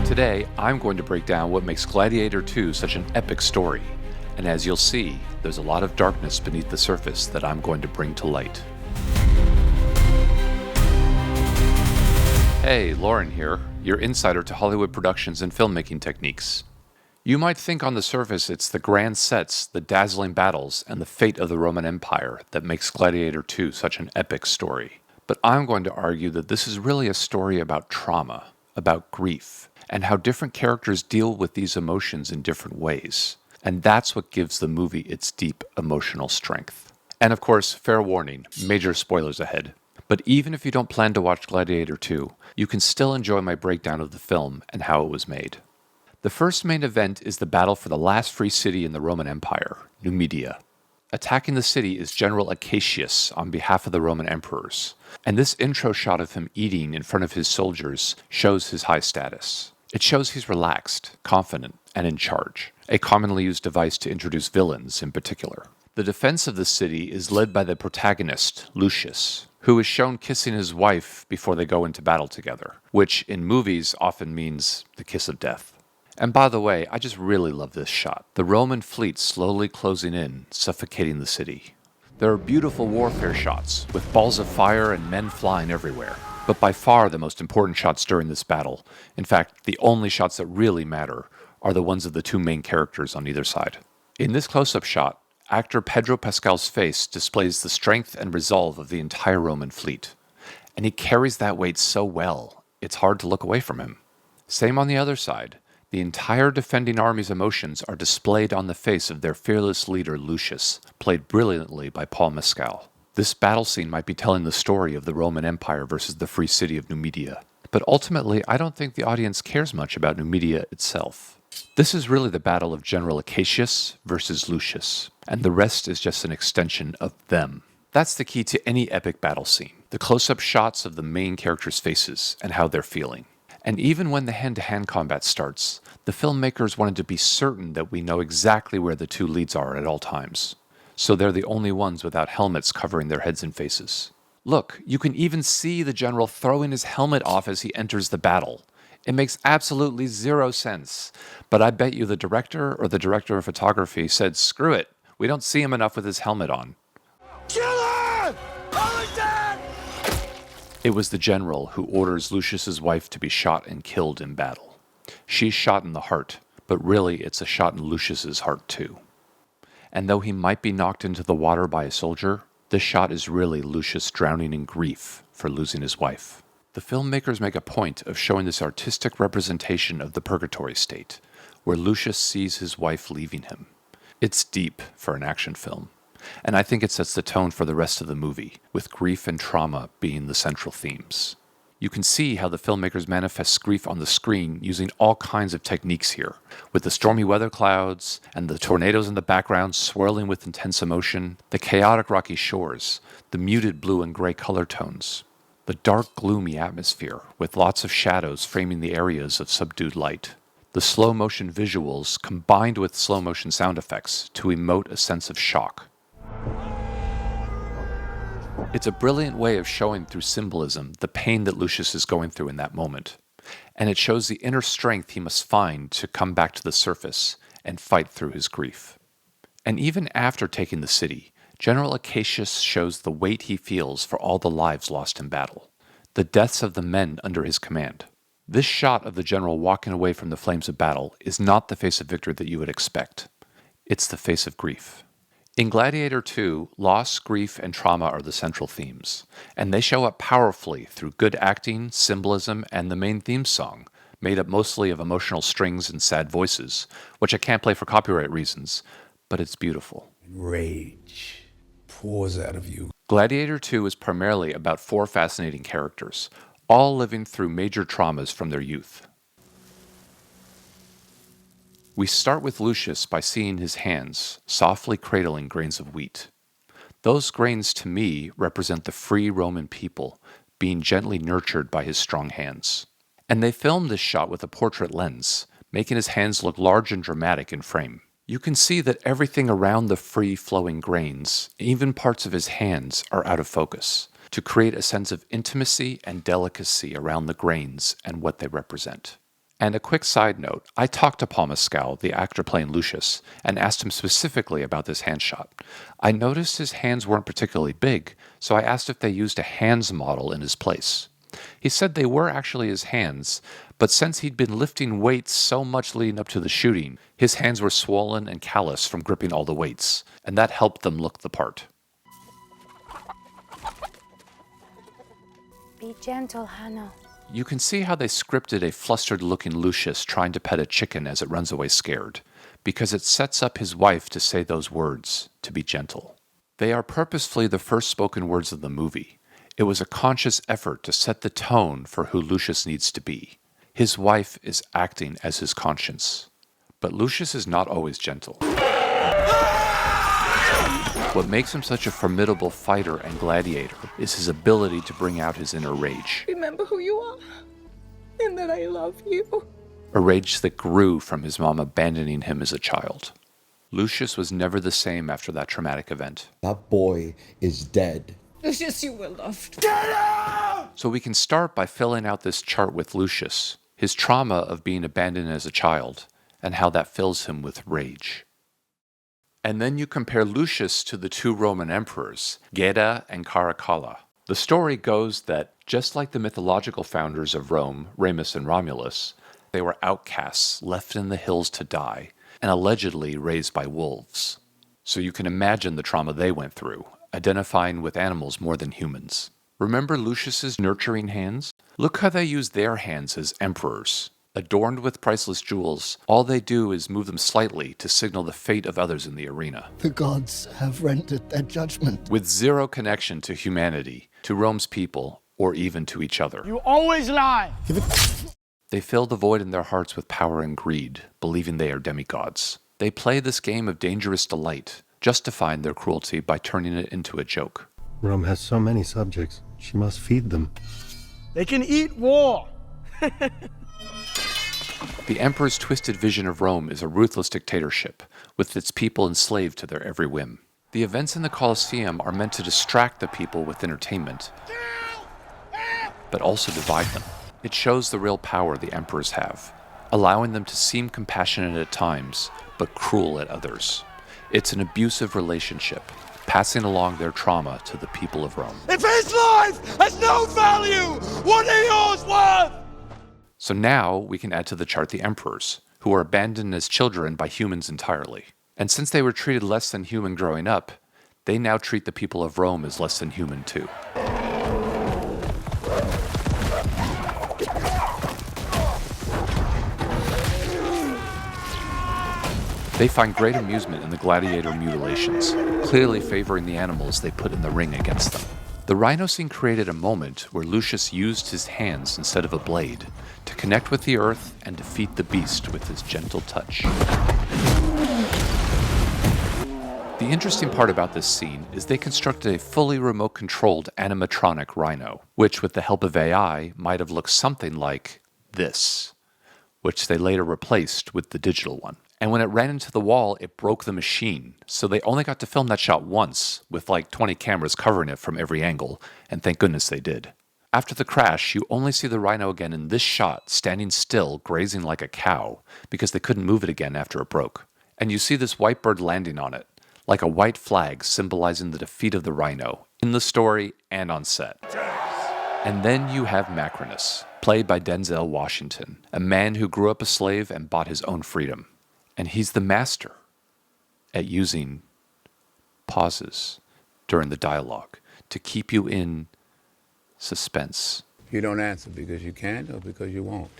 Today, I'm going to break down what makes Gladiator 2 such an epic story. And as you'll see, there's a lot of darkness beneath the surface that I'm going to bring to light. Hey, Loren here, your insider to Hollywood productions and filmmaking techniques. You might think on the surface it's the grand sets, the dazzling battles, and the fate of the Roman Empire that makes Gladiator 2 such an epic story. But I'm going to argue that this is really a story about trauma, about grief, and how different characters deal with these emotions in different ways. And that's what gives the movie its deep emotional strength. And of course, fair warning, major spoilers ahead. But even if you don't plan to watch Gladiator 2, you can still enjoy my breakdown of the film and how it was made. The first main event is the battle for the last free city in the Roman Empire, Numidia. Attacking the city is General Acacius on behalf of the Roman emperors, and this intro shot of him eating in front of his soldiers shows his high status. It shows he's relaxed, confident, and in charge, a commonly used device to introduce villains in particular. The defense of the city is led by the protagonist, Lucius, who is shown kissing his wife before they go into battle together, which in movies often means the kiss of death. And by the way, I just really love this shot. The Roman fleet slowly closing in, suffocating the city. There are beautiful warfare shots, with balls of fire and men flying everywhere. But by far the most important shots during this battle, in fact, the only shots that really matter, are the ones of the two main characters on either side. In this close-up shot, actor Pedro Pascal's face displays the strength and resolve of the entire Roman fleet. And he carries that weight so well, it's hard to look away from him. Same on the other side. The entire defending army's emotions are displayed on the face of their fearless leader Lucius, played brilliantly by Paul Mescal. This battle scene might be telling the story of the Roman Empire versus the free city of Numidia. But ultimately, I don't think the audience cares much about Numidia itself. This is really the battle of General Acacius versus Lucius, and the rest is just an extension of them. That's the key to any epic battle scene, the close-up shots of the main characters' faces and how they're feeling. And even when the hand-to-hand combat starts, the filmmakers wanted to be certain that we know exactly where the two leads are at all times. So they're the only ones without helmets covering their heads and faces. Look, you can even see the general throwing his helmet off as he enters the battle. It makes absolutely zero sense. But I bet you the director or the director of photography said, screw it, we don't see him enough with his helmet on. Kill him! It was the general who orders Lucius's wife to be shot and killed in battle. She's shot in the heart, but really it's a shot in Lucius's heart too. And though he might be knocked into the water by a soldier, this shot is really Lucius drowning in grief for losing his wife. The filmmakers make a point of showing this artistic representation of the purgatory state, where Lucius sees his wife leaving him. It's deep for an action film, and I think it sets the tone for the rest of the movie, with grief and trauma being the central themes. You can see how the filmmakers manifest grief on the screen using all kinds of techniques here, with the stormy weather clouds and the tornadoes in the background swirling with intense emotion, the chaotic rocky shores, the muted blue and gray color tones, the dark gloomy atmosphere with lots of shadows framing the areas of subdued light, the slow motion visuals combined with slow motion sound effects to emote a sense of shock. It's a brilliant way of showing through symbolism the pain that Lucius is going through in that moment, and it shows the inner strength he must find to come back to the surface and fight through his grief. And even after taking the city, General Acacius shows the weight he feels for all the lives lost in battle, the deaths of the men under his command. This shot of the general walking away from the flames of battle is not the face of victory that you would expect. It's the face of grief. In Gladiator 2, loss, grief, and trauma are the central themes, and they show up powerfully through good acting, symbolism, and the main theme song, made up mostly of emotional strings and sad voices, which I can't play for copyright reasons, but it's beautiful. Rage pours out of you. Gladiator 2 is primarily about four fascinating characters, all living through major traumas from their youth. We start with Lucius by seeing his hands softly cradling grains of wheat. Those grains, to me, represent the free Roman people being gently nurtured by his strong hands. And they filmed this shot with a portrait lens, making his hands look large and dramatic in frame. You can see that everything around the free-flowing grains, even parts of his hands, are out of focus, to create a sense of intimacy and delicacy around the grains and what they represent. And a quick side note, I talked to Paul Mescal, the actor playing Lucius, and asked him specifically about this hand shot. I noticed his hands weren't particularly big, so I asked if they used a hands model in his place. He said they were actually his hands, but since he'd been lifting weights so much leading up to the shooting, his hands were swollen and callous from gripping all the weights, and that helped them look the part. Be gentle, Hannah. You can see how they scripted a flustered-looking Lucius trying to pet a chicken as it runs away scared, because it sets up his wife to say those words, to be gentle. They are purposefully the first spoken words of the movie. It was a conscious effort to set the tone for who Lucius needs to be. His wife is acting as his conscience. But Lucius is not always gentle. What makes him such a formidable fighter and gladiator is his ability to bring out his inner rage. Remember who you are, and that I love you. A rage that grew from his mom abandoning him as a child. Lucius was never the same after that traumatic event. That boy is dead. Lucius, you were loved. So we can start by filling out this chart with Lucius, his trauma of being abandoned as a child, and how that fills him with rage. And then you compare Lucius to the two Roman emperors, Geta and Caracalla. The story goes that, just like the mythological founders of Rome, Remus and Romulus, they were outcasts left in the hills to die, and allegedly raised by wolves. So you can imagine the trauma they went through, identifying with animals more than humans. Remember Lucius's nurturing hands? Look how they use their hands as emperors. Adorned with priceless jewels, all they do is move them slightly to signal the fate of others in the arena. The gods have rendered their judgment. With zero connection to humanity, to Rome's people, or even to each other. You always lie! They fill the void in their hearts with power and greed, believing they are demigods. They play this game of dangerous delight, justifying their cruelty by turning it into a joke. Rome has so many subjects. She must feed them. They can eat war! The emperor's twisted vision of Rome is a ruthless dictatorship, with its people enslaved to their every whim. The events in the Colosseum are meant to distract the people with entertainment, but also divide them. It shows the real power the emperors have, allowing them to seem compassionate at times, but cruel at others. It's an abusive relationship, passing along their trauma to the people of Rome. If his life has no value, what are yours worth? So now we can add to the chart the emperors, who were abandoned as children by humans entirely. And since they were treated less than human growing up, they now treat the people of Rome as less than human too. They find great amusement in the gladiator mutilations, clearly favoring the animals they put in the ring against them. The Rhino scene created a moment where Lucius used his hands instead of a blade to connect with the earth and defeat the beast with his gentle touch. The interesting part about this scene is they constructed a fully remote-controlled animatronic Rhino, which with the help of AI might have looked something like this, which they later replaced with the digital one. And when it ran into the wall, it broke the machine. So they only got to film that shot once, with like 20 cameras covering it from every angle, and thank goodness they did. After the crash, you only see the Rhino again in this shot, standing still, grazing like a cow, because they couldn't move it again after it broke. And you see this white bird landing on it, like a white flag symbolizing the defeat of the Rhino, in the story and on set. And then you have Macrinus, played by Denzel Washington, a man who grew up a slave and bought his own freedom. And he's the master at using pauses during the dialogue to keep you in suspense. You don't answer because you can't or because you won't.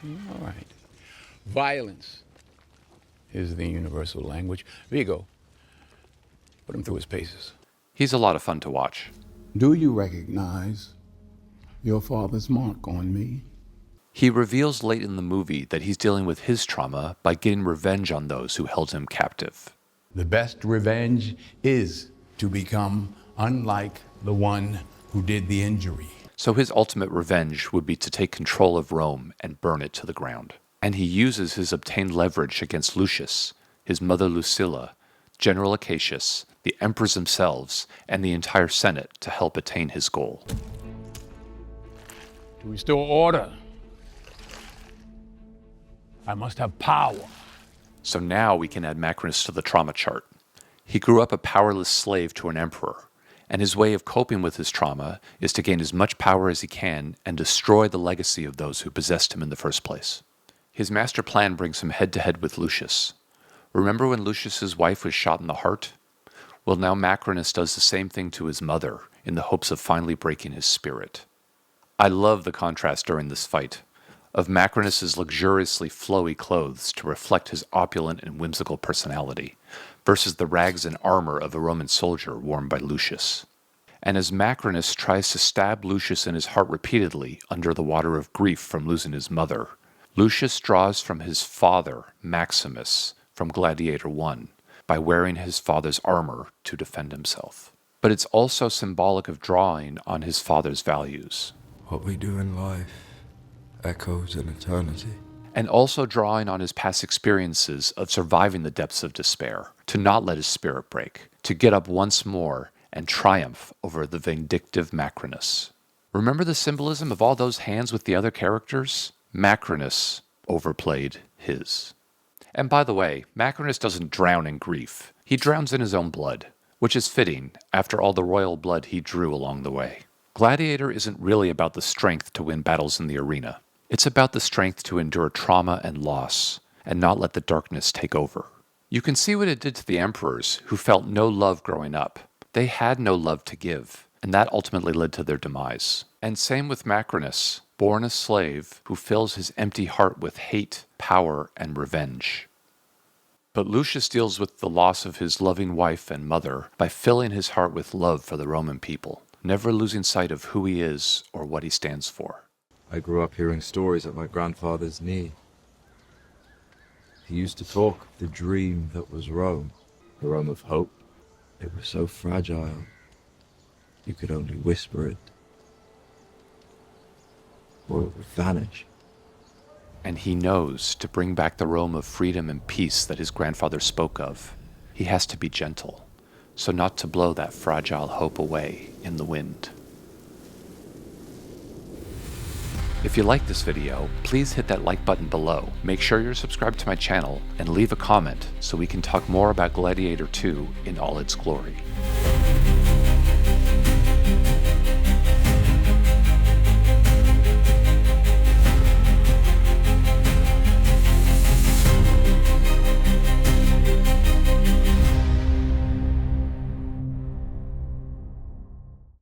All right. Violence is the universal language. Vigo, put him through his paces. He's a lot of fun to watch. Do you recognize your father's mark on me? He reveals late in the movie that he's dealing with his trauma by getting revenge on those who held him captive. The best revenge is to become unlike the one who did the injury. So his ultimate revenge would be to take control of Rome and burn it to the ground. And he uses his obtained leverage against Lucius, his mother Lucilla, General Acacius, the emperors themselves, and the entire Senate to help attain his goal. To restore order I must have power. So now we can add Macrinus to the trauma chart. He grew up a powerless slave to an emperor, and his way of coping with his trauma is to gain as much power as he can and destroy the legacy of those who possessed him in the first place. His master plan brings him head-to-head with Lucius. Remember when Lucius's wife was shot in the heart? Well, now Macrinus does the same thing to his mother in the hopes of finally breaking his spirit. I love the contrast during this fight of Macrinus's luxuriously flowy clothes to reflect his opulent and whimsical personality versus the rags and armor of a Roman soldier worn by Lucius. And as Macrinus tries to stab Lucius in his heart repeatedly under the water of grief from losing his mother, Lucius draws from his father, Maximus, from Gladiator 1, by wearing his father's armor to defend himself. But it's also symbolic of drawing on his father's values. What we do in life echoes in eternity. And also drawing on his past experiences of surviving the depths of despair, to not let his spirit break, to get up once more and triumph over the vindictive Macrinus. Remember the symbolism of all those hands with the other characters? Macrinus overplayed his. And by the way, Macrinus doesn't drown in grief. He drowns in his own blood, which is fitting after all the royal blood he drew along the way. Gladiator isn't really about the strength to win battles in the arena. It's about the strength to endure trauma and loss, and not let the darkness take over. You can see what it did to the emperors, who felt no love growing up. They had no love to give, and that ultimately led to their demise. And same with Macrinus, born a slave who fills his empty heart with hate, power, and revenge. But Lucius deals with the loss of his loving wife and mother by filling his heart with love for the Roman people, never losing sight of who he is or what he stands for. I grew up hearing stories at my grandfather's knee. He used to talk of the dream that was Rome, the Rome of hope. It was so fragile, you could only whisper it, or it would vanish. And he knows to bring back the Rome of freedom and peace that his grandfather spoke of, he has to be gentle, so not to blow that fragile hope away in the wind. If you like this video, please hit that like button below. Make sure you're subscribed to my channel and leave a comment so we can talk more about Gladiator 2 in all its glory.